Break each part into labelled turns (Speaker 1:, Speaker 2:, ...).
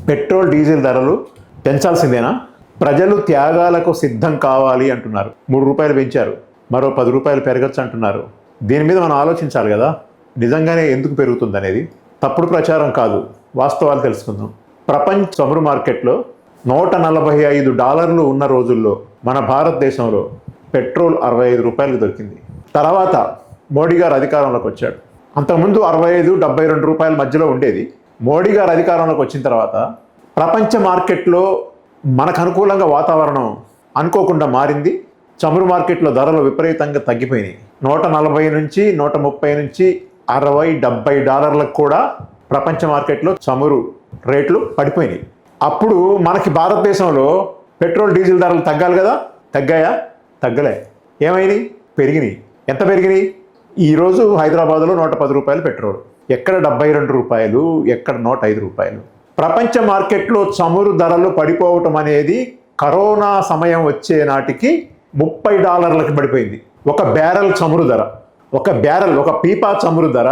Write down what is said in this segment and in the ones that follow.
Speaker 1: Petrol diesel ధరలు పెంచాల్సిందేనా? ప్రజలు త్యాగాలకు సిద్ధం కావాలి అంటున్నారు. 3 రూపాయలు పెంచారు, మరో 10 రూపాయలు పెరగచ్చు అంటున్నారు. దీని మీద మనం ఆలోచించాలి కదా, నిజంగానే ఎందుకు పెరుగుతుంది అనేది. తప్పుడు ప్రచారం కాదు, వాస్తవాలు తెలుసుకుందాం. ప్రపంచ చమురు మార్కెట్లో $145 ఉన్న రోజుల్లో మన భారతదేశంలో పెట్రోల్ 65 రూపాయలకు దొరికింది. తర్వాత మోడీ గారు అధికారంలోకి వచ్చాడు. అంతకుముందు 65-72 రూపాయల మధ్యలో ఉండేది. మోడీ గారు అధికారంలోకి వచ్చిన తర్వాత ప్రపంచ మార్కెట్లో మనకు అనుకూలంగా వాతావరణం అనుకోకుండా మారింది. చమురు మార్కెట్లో ధరలు విపరీతంగా తగ్గిపోయినాయి. 140 నుంచి 130 నుంచి $60-70 కూడా ప్రపంచ మార్కెట్లో చమురు రేట్లు పడిపోయినాయి. అప్పుడు మనకి భారతదేశంలో పెట్రోల్ డీజిల్ ధరలు తగ్గాలి కదా, తగ్గాయా? తగ్గలే. ఏమైనాయి? పెరిగినాయి. ఎంత పెరిగినాయి? ఈరోజు హైదరాబాద్లో 110 రూపాయలు పెట్రోల్, ఎక్కడ 72 రూపాయలు, ఎక్కడ 105 రూపాయలు. ప్రపంచ మార్కెట్లో చమురు ధరలు పడిపోవటం అనేది కరోనా సమయం వచ్చే నాటికి $30కి పడిపోయింది. ఒక బ్యారెల్ చమురు ధర, ఒక పీపా చమురు ధర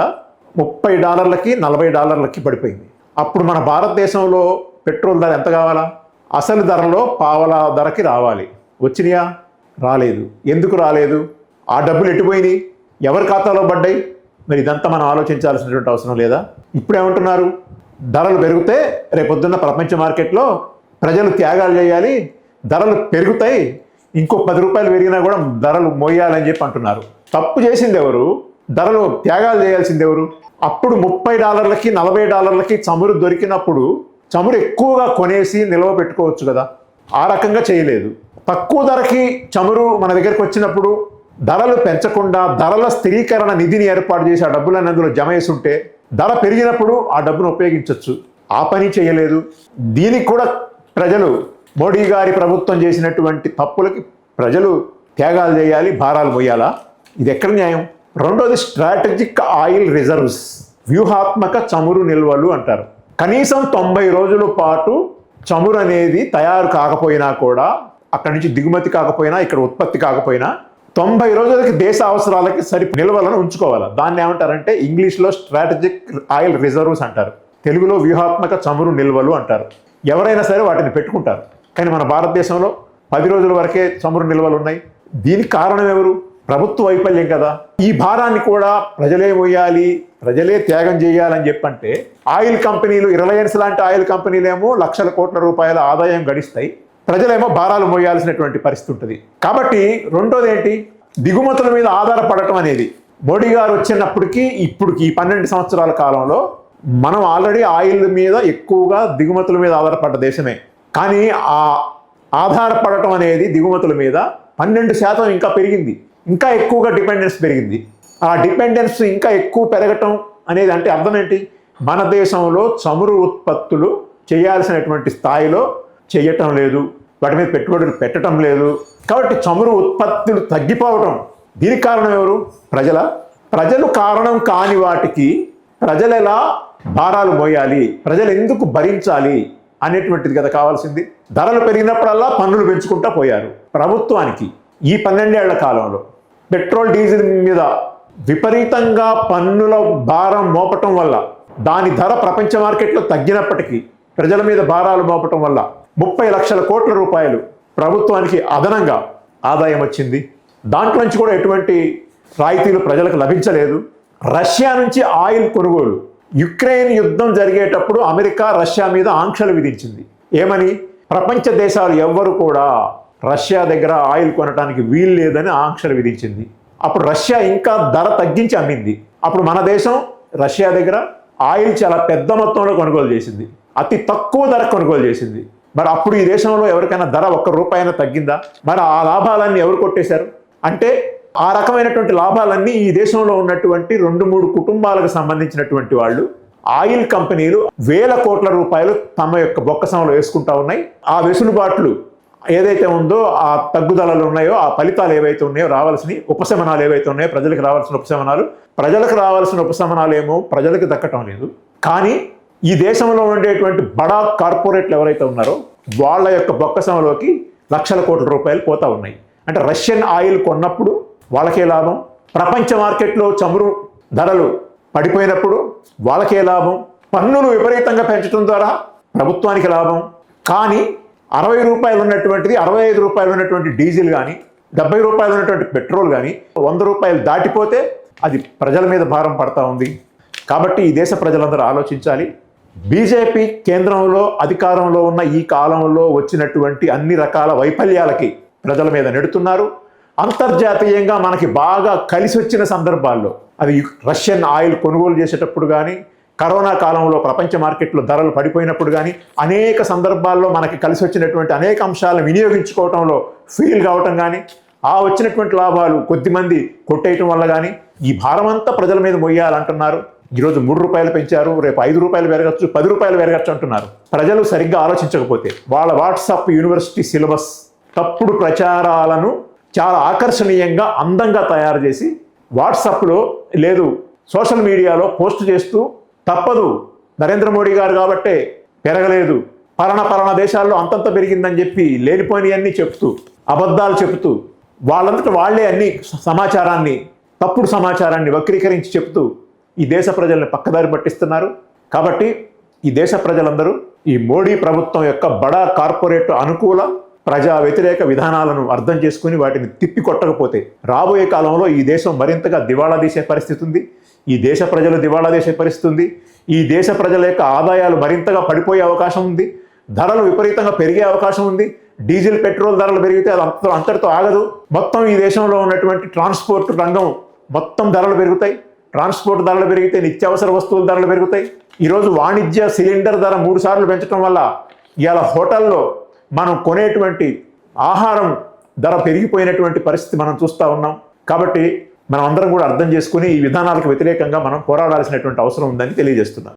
Speaker 1: $30కి $40కి పడిపోయింది. అప్పుడు మన భారతదేశంలో పెట్రోల్ ధర ఎంత కావాలా? అసలు ధరలో పావలా ధరకి రావాలి. వచ్చినాయా? రాలేదు. ఎందుకు రాలేదు? ఆ డబ్బులు ఎటుపోయినాయి? ఎవరి ఖాతాలో పడ్డాయి? మరి ఇదంతా మనం ఆలోచించాల్సినటువంటి అవసరం లేదా? ఇప్పుడేమంటున్నారు? ధరలు పెరిగితే రేపొద్దున్న ప్రపంచ మార్కెట్లో ప్రజలు త్యాగాలు చేయాలి, ధరలు పెరుగుతాయి, ఇంకో 10 రూపాయలు పెరిగినా కూడా ధరలు మోయాలని చెప్పి అంటున్నారు. తప్పు చేసింది ఎవరు? ధరలు త్యాగాలు చేయాల్సింది ఎవరు? అప్పుడు $30కి $40కి చమురు దొరికినప్పుడు చమురు ఎక్కువగా కొనేసి నిల్వ పెట్టుకోవచ్చు కదా. ఆ రకంగా చేయలేదు. తక్కువ ధరకి చమురు మన దగ్గరికి వచ్చినప్పుడు ధరలు పెంచకుండా ధరల స్థిరీకరణ నిధిని ఏర్పాటు చేసి ఆ డబ్బులను అందులో జమ చేసి ఉంటే ధర పెరిగినప్పుడు ఆ డబ్బును ఉపయోగించవచ్చు. ఆ పని చేయలేదు. దీనికి కూడా ప్రజలు, మోడీ గారి ప్రభుత్వం చేసినటువంటి తప్పులకి ప్రజలు త్యాగాలు చేయాలి, భారాలు మోయాలా? ఇది ఎక్కడ న్యాయం? రెండోది స్ట్రాటజిక్ ఆయిల్ రిజర్వ్స్, వ్యూహాత్మక చమురు నిల్వలు అంటారు. కనీసం 90 రోజుల పాటు చమురు అనేది తయారు కాకపోయినా కూడా, అక్కడి నుంచి దిగుమతి కాకపోయినా, ఇక్కడ ఉత్పత్తి కాకపోయినా 90 రోజులకి దేశ అవసరాలకి నిల్వలను ఉంచుకోవాలి. దాన్ని ఏమంటారంటే ఇంగ్లీష్లో స్ట్రాటజిక్ ఆయిల్ రిజర్వ్స్ అంటారు, తెలుగులో వ్యూహాత్మక చమురు నిల్వలు అంటారు. ఎవరైనా సరే వాటిని పెట్టుకుంటారు. కానీ మన భారతదేశంలో 10 రోజుల వరకే చమురు నిల్వలు ఉన్నాయి. దీనికి కారణం ఎవరు? ప్రభుత్వ వైఫల్యం కదా. ఈ భారాన్ని కూడా ప్రజలే మోయాలి, ప్రజలే త్యాగం చేయాలని చెప్పంటే ఆయిల్ కంపెనీలు, రిలయన్స్ లాంటి ఆయిల్ కంపెనీలు ఏమో లక్షల కోట్ల రూపాయల ఆదాయం గడిస్తాయి, ప్రజలేమో భారాలు మోయాల్సినటువంటి పరిస్థితి ఉంటుంది. కాబట్టి రెండోది ఏంటి? దిగుమతుల మీద ఆధారపడటం అనేది. మోడీ గారు వచ్చినప్పటికీ ఇప్పటికి ఈ 12 సంవత్సరాల కాలంలో మనం ఆల్రెడీ ఆయిల్ మీద ఎక్కువగా దిగుమతుల మీద ఆధారపడ్డ దేశమే. కానీ ఆ ఆధారపడటం అనేది దిగుమతుల మీద 12% ఇంకా పెరిగింది. ఇంకా ఎక్కువగా డిపెండెన్స్ పెరిగింది. ఆ డిపెండెన్స్ ఇంకా ఎక్కువ పెరగటం అనేది అంటే అర్థం ఏంటి? మన దేశంలో చమురు ఉత్పత్తులు చేయాల్సినటువంటి స్థాయిలో చేయటం లేదు, వాటి మీద పెట్టుబడులు పెట్టడం లేదు. కాబట్టి చమురు ఉత్పత్తులు తగ్గిపోవటం, దీనికి కారణం ఎవరు? ప్రజలు కారణం కాని వాటికి ప్రజలు ఎలా భారాలు మోయాలి, ప్రజలు ఎందుకు భరించాలి అనేటువంటిది కదా కావాల్సింది. ధరలు పెరిగినప్పుడల్లా పన్నులు పెంచుకుంటూ పోయారు. ప్రభుత్వానికి ఈ 12 ఏళ్ల కాలంలో పెట్రోల్ డీజిల్ మీద విపరీతంగా పన్నుల భారం మోపటం వల్ల, దాని ధర ప్రపంచ మార్కెట్లో తగ్గినప్పటికీ ప్రజల మీద భారాలు మోపటం వల్ల 30 లక్షల కోట్ల రూపాయలు ప్రభుత్వానికి అదనంగా ఆదాయం వచ్చింది. దాంట్లోంచి కూడా ఎటువంటి రాయితీలు ప్రజలకు లభించలేదు. రష్యా నుంచి ఆయిల్ కొనుగోలు, యుక్రెయిన్ యుద్ధం జరిగేటప్పుడు అమెరికా రష్యా మీద ఆంక్షలు విధించింది. ఏమని? ప్రపంచ దేశాలు ఎవ్వరు కూడా రష్యా దగ్గర ఆయిల్ కొనడానికి వీలు లేదని ఆంక్షలు విధించింది. అప్పుడు రష్యా ఇంకా ధర తగ్గించి అమ్మింది. అప్పుడు మన దేశం రష్యా దగ్గర ఆయిల్ చాలా పెద్ద మొత్తంలో కొనుగోలు చేసింది, అతి తక్కువ ధర కొనుగోలు చేసింది. మరి అప్పుడు ఈ దేశంలో ఎవరికైనా ధర ₹1 తగ్గిందా? మరి ఆ లాభాలన్నీ ఎవరు కొట్టేశారు? అంటే ఆ రకమైనటువంటి లాభాలన్నీ ఈ దేశంలో ఉన్నటువంటి 2-3 కుటుంబాలకు సంబంధించినటువంటి వాళ్ళు, ఆయిల్ కంపెనీలు వేల కోట్ల రూపాయలు తమ యొక్క బొక్కసంలో వేసుకుంటా ఉన్నాయి. ఆ వెసులుబాట్లు ఏదైతే ఉందో, ఆ తగ్గుదలలు ఉన్నాయో, ఆ ఫలితాలు ఏవైతే ఉన్నాయో, రావాల్సిన ఉపశమనాలు ఏవైతే ఉన్నాయో, ప్రజలకు రావాల్సిన ఉపశమనాలు ఏమో ప్రజలకు దక్కటం లేదు. కానీ ఈ దేశంలో ఉండేటువంటి బడా కార్పొరేట్లు ఎవరైతే ఉన్నారో వాళ్ళ యొక్క బొక్కసంలోకి లక్షల కోట్ల రూపాయలు పోతా ఉన్నాయి. అంటే రష్యన్ ఆయిల్ కొన్నప్పుడు వాళ్ళకే లాభం, ప్రపంచ మార్కెట్లో చమురు ధరలు పడిపోయినప్పుడు వాళ్ళకే లాభం, పన్నులు విపరీతంగా పెంచడం ద్వారా ప్రభుత్వానికి లాభం. కానీ 60 రూపాయలు ఉన్నటువంటిది 65 రూపాయలు ఉన్నటువంటి డీజిల్ కానీ 70 రూపాయలు ఉన్నటువంటి పెట్రోల్ కానీ 100 రూపాయలు దాటిపోతే అది ప్రజల మీద భారం పడతా ఉంది. కాబట్టి ఈ దేశ ప్రజలందరూ ఆలోచించాలి. బీజేపీ కేంద్రంలో అధికారంలో ఉన్న ఈ కాలంలో వచ్చినటువంటి అన్ని రకాల వైఫల్యాలకి ప్రజల మీద నెడుతున్నారు. అంతర్జాతీయంగా మనకి బాగా కలిసి వచ్చిన సందర్భాల్లో, అది రష్యన్ ఆయిల్ కొనుగోలు చేసేటప్పుడు కానీ, కరోనా కాలంలో ప్రపంచ మార్కెట్లో ధరలు పడిపోయినప్పుడు కానీ, అనేక సందర్భాల్లో మనకి కలిసి వచ్చినటువంటి అనేక అంశాలను వినియోగించుకోవడంలో ఫెయిల్ కావటం కానీ, ఆ వచ్చినటువంటి లాభాలు కొద్దిమంది కొట్టేయటం వల్ల కానీ ఈ భారం అంతా ప్రజల మీద మొయ్యాలంటున్నారు. ఈరోజు 3 రూపాయలు పెంచారు, రేపు 5 రూపాయలు పెరగచ్చు, 10 రూపాయలు పెరగచ్చు అంటున్నారు. ప్రజలు సరిగ్గా ఆలోచించకపోతే వాళ్ళ వాట్సాప్ యూనివర్సిటీ సిలబస్ తప్పుడు ప్రచారాలను చాలా ఆకర్షణీయంగా అందంగా తయారు చేసి వాట్సాప్లో లేదు సోషల్ మీడియాలో పోస్ట్ చేస్తూ, తప్పదు నరేంద్ర మోడీ గారు కాబట్టే పెరగలేదు, పలానా దేశాల్లో అంతంత పెరిగిందని చెప్పి లేనిపోయినవన్నీ చెప్తూ, అబద్ధాలు చెప్తూ, వాళ్ళంతట వాళ్లే అన్ని సమాచారాన్ని, తప్పుడు సమాచారాన్ని వక్రీకరించి చెప్తూ ఈ దేశ ప్రజల్ని పక్కదారి పట్టిస్తున్నారు. కాబట్టి ఈ దేశ ప్రజలందరూ ఈ మోడీ ప్రభుత్వం యొక్క బడా కార్పొరేట్ అనుకూల ప్రజా వ్యతిరేక విధానాలను అర్థం చేసుకుని వాటిని తిప్పికొట్టకపోతే రాబోయే కాలంలో ఈ దేశం మరింతగా దివాళా తీసే పరిస్థితి ఉంది. ఈ దేశ ప్రజలు దివాళా తీసే పరిస్థితి ఉంది. ఈ దేశ ప్రజల యొక్క ఆదాయాలు మరింతగా పడిపోయే అవకాశం ఉంది. ధరలు విపరీతంగా పెరిగే అవకాశం ఉంది. డీజిల్ పెట్రోల్ ధరలు పెరిగితే అది అంతటితో ఆగదు. మొత్తం ఈ దేశంలో ఉన్నటువంటి ట్రాన్స్పోర్ట్ రంగం మొత్తం ధరలు పెరుగుతాయి. ట్రాన్స్పోర్ట్ ధరలు పెరిగితే నిత్యావసర వస్తువుల ధరలు పెరుగుతాయి. ఈరోజు వాణిజ్య సిలిండర్ ధర 3 సార్లు పెంచడం వల్ల ఇవాళ హోటల్లో మనం కొనేటువంటి ఆహారం ధర పెరిగిపోయినటువంటి పరిస్థితి మనం చూస్తూ ఉన్నాం. కాబట్టి మనం అందరం కూడా అర్థం చేసుకుని ఈ విధానాలకు వ్యతిరేకంగా మనం పోరాడాల్సినటువంటి అవసరం ఉందని తెలియజేస్తున్నాం.